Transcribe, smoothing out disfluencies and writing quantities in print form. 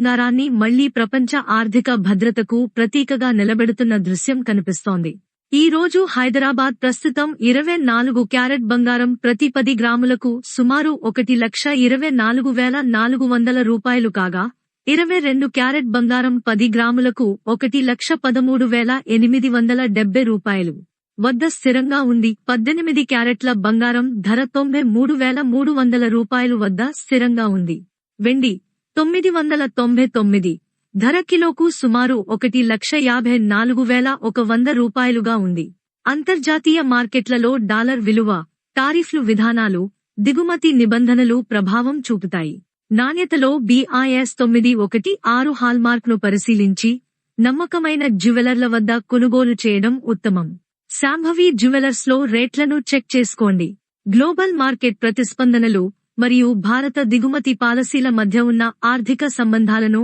బంగారాన్ని మళ్లీ ప్రపంచ ఆర్థిక భద్రతకు ప్రతీకగా నిలబెడుతున్న దృశ్యం కనిపిస్తోంది. ఈ రోజు హైదరాబాద్ ప్రస్తుతం 24 క్యారెట్ బంగారం ప్రతి 10 గ్రాములకు సుమారు 1,24,400 రూపాయలు కాగా, 22 క్యారెట్ బంగారం 10 గ్రాములకు 1,13,870 రూపాయలు వద్ద స్థిరంగా ఉంది. 18 క్యారెట్ల బంగారం ధర 93,300 రూపాయలు వద్ద స్థిరంగా ఉంది. వెండి 999 ధర కిలోకు సుమారు 1,54,100 రూపాయలుగా ఉంది. అంతర్జాతీయ మార్కెట్లలో డాలర్ విలువ, టారిఫ్లు విధానాలు, దిగుమతి నిబంధనలు ప్రభావం చూపుతాయి. నాణ్యతలో BIS 916 హాల్మార్క్ను పరిశీలించి నమ్మకమైన జ్యువెలర్ల వద్ద కొనుగోలు చేయడం ఉత్తమం. శాంభవి జ్యువెలర్స్లో రేట్లను చెక్ చేసుకోండి. గ్లోబల్ మార్కెట్ ప్రతిస్పందనలు మరియు భారత దిగుమతి పాలసీల మధ్య ఉన్న ఆర్థిక సంబంధాలను